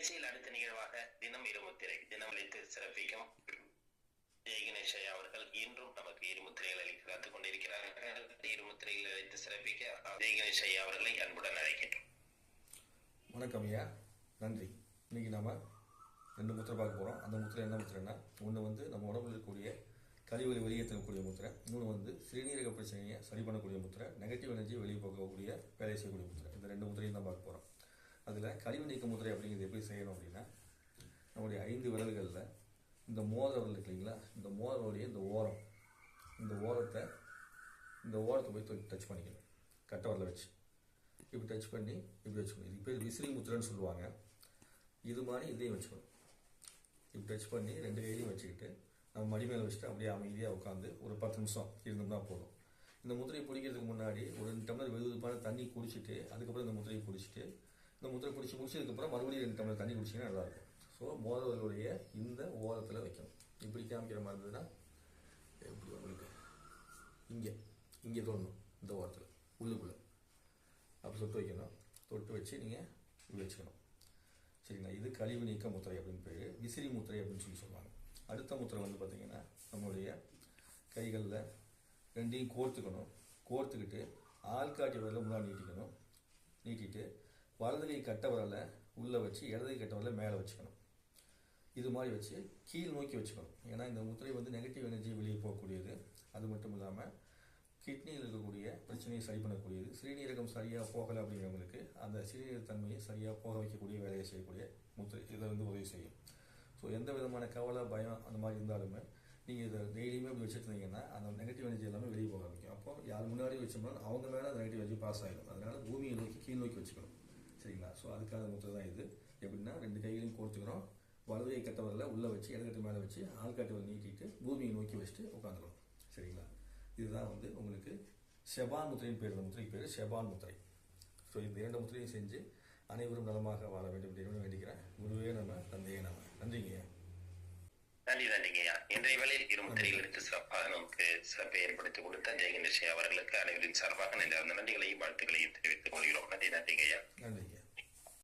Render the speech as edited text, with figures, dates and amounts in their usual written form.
நிகழ்ச்சியில் அடுத்த நிகழ்வாக தினம் இருமுத்திரை தினம் அளித்து சிறப்பிக்கும் ஜெய் கணேஷ் ஐயா அவர்கள் இன்றும் நமக்கு இருமுத்திரைகள் அளித்து காத்துக் கொண்டிருக்கிறார்கள். இருமுத்திரைகள் அளித்து சிறப்பிக்க ஜெய் கணேஷ் ஐயா அவர்களை அன்புடன் அழைக்கின்றோம். வணக்கம் ஐயா, நன்றி. இன்னைக்கு நாம 2 முத்திரை பார்க்க போறோம். அந்த முத்திரை என்ன முத்திரைன்னா, ஒன்று வந்து நம்ம உடம்புல இருக்கக்கூடிய கழிவுகளை வெளியேற்றக்கூடிய முத்திரை, இன்னொன்று வந்து சிறுநீரக பிரச்சனையை சரி பண்ணக்கூடிய முத்திரை, நெகட்டிவ் எனர்ஜி வெளியே போகக்கூடிய வேலை செய்யக்கூடிய முத்திரை. இந்த 2 முத்திரையும் தான் பார்க்க போறோம். அதில் கழிவு நீக்க முத்திரை அப்படிங்கிறது எப்படி செய்யணும் அப்படின்னா, நம்முடைய 5 விரல்களில் இந்த மோதிர விரல் இருக்கு இல்லைங்களா, இந்த மோதிரோடைய இந்த ஓரத்தை போய் டச் பண்ணிக்கணும். கட்டை வரல வச்சு இப்படி டச் பண்ணி இப்படி வச்சுக்கணும். இது பேர் விசிறி முத்திரைன்னு சொல்லுவாங்க. இது மாதிரி இதையும் வச்சுக்கணும். இப்படி டச் பண்ணி 2 கையிலையும் வச்சுக்கிட்டு நம்ம மடி மேலே வச்சுட்டு அப்படியே அமைதியாக உட்காந்து ஒரு 10 நிமிஷம் இருந்தோம்னா போதும். இந்த முத்திரையை பிடிக்கிறதுக்கு முன்னாடி ஒரு 2 டம்ளர் வெதுவெதுப்பான தண்ணி குடிச்சிட்டு அதுக்கப்புறம் இந்த முத்திரையை பிடிச்சிட்டு, இந்த முத்திரை முடிச்சதுக்கப்புறம் மறுபடியும் 2 டம்ளர் தண்ணி குடிச்சிங்கன்னா நல்லாயிருக்கும். ஸோ மோதலுடைய இந்த ஓரத்தில் வைக்கணும். இப்படி காமிக்கிற மாதிரி இருந்ததுன்னா எப்படி உங்களுக்கு இங்கே தோணும், இந்த ஓரத்தில் உள்ளுக்குள்ளே அப்படி தொட்டு வைக்கணும். தொட்டு வச்சு நீங்கள் இப்படி வச்சுக்கணும். சரிங்களா? இது கழிவு நீக்க முத்திரை அப்படின்னு பேர். விசிறி முத்திரை அப்படின்னு சொல்லுவாங்க. அடுத்த முத்திரை வந்து பார்த்தீங்கன்னா, நம்மளுடைய கைகளில் 2ஐயும் கோர்த்துக்கிட்டு ஆள்காட்டி விரலை முன்னாடி நீட்டிட்டு வலது கை கட்டை விரலை உள்ளே வச்சு இடது கை கட்டை விரலை மேலே வச்சுக்கணும். இது மாதிரி வச்சு கீழ் நோக்கி வச்சுக்கணும். ஏன்னா இந்த முத்திரை வந்து நெகட்டிவ் எனர்ஜி வெளியே போகக்கூடியது. அது மட்டும் இல்லாமல் கிட்னியில் இருக்கக்கூடிய பிரச்சனையை சரி பண்ணக்கூடியது. சிறுநீரகம் சரியாக போகலை அப்படிங்கிறவங்களுக்கு அந்த சிறுநீரக தன்மையை சரியாக போக வைக்கக்கூடிய வேலையை செய்யக்கூடிய முத்திரை இதை வந்து உதவி செய்யும். ஸோ எந்த விதமான கவலை, பயம் அந்த மாதிரி இருந்தாலுமே நீங்கள் இதை டெய்லியுமே இப்படி வச்சுருந்தீங்கன்னா அந்த நெகட்டிவ் எனர்ஜி எல்லாமே வெளியே போக ஆரம்பிக்கும். அப்போ யார் முன்னாடி வச்சோம்னா அவங்க மேலே அந்த நெகட்டிவ் எனர்ஜி பாஸ் ஆகிடும். அதனால பூமியை நோக்கி கீழ் நோக்கி வச்சுக்கணும். சரிங்களா? ஸோ அதுக்கான முத்திரை தான் இது. எப்படின்னா 2 கைகளையும் கோர்த்துக்கிறோம். வலது கை கட்டை வரல உள்ளே வச்சு இடது மேலே வச்சு ஆள்காட்டு வரல நீட்டிட்டு பூமியை நோக்கி வச்சுட்டு உட்காந்துக்கணும். சரிங்களா? இதுதான் வந்து உங்களுக்கு ஷெபான் முத்திரையின் பேர். இந்த முத்திரைக்கு பேர் ஷெபான் முத்திரை. ஸோ இந்த 2 முத்திரையும் செஞ்சு அனைவரும் நலமாக வாழ வேண்டும் அப்படின்னு வேண்டிக்கிறேன். குருவே நம்ம, தந்தையே நம்ம. நன்றிங்க. நன்றிங்கய்யா. இன்றைய வேளையில் இருமுத்திரைகள் எடுத்து சிறப்பாக நமக்கு சிறப்பை ஏற்படுத்தி கொடுத்த ஜெய் கணேஷ் அவர்களுக்கு அனைவரின் சார்பாக நன்றிகளையும் வாழ்த்துக்களையும் தெரிவித்துக் கொள்கிறோம். நன்றிங்கய்யா. நன்றி.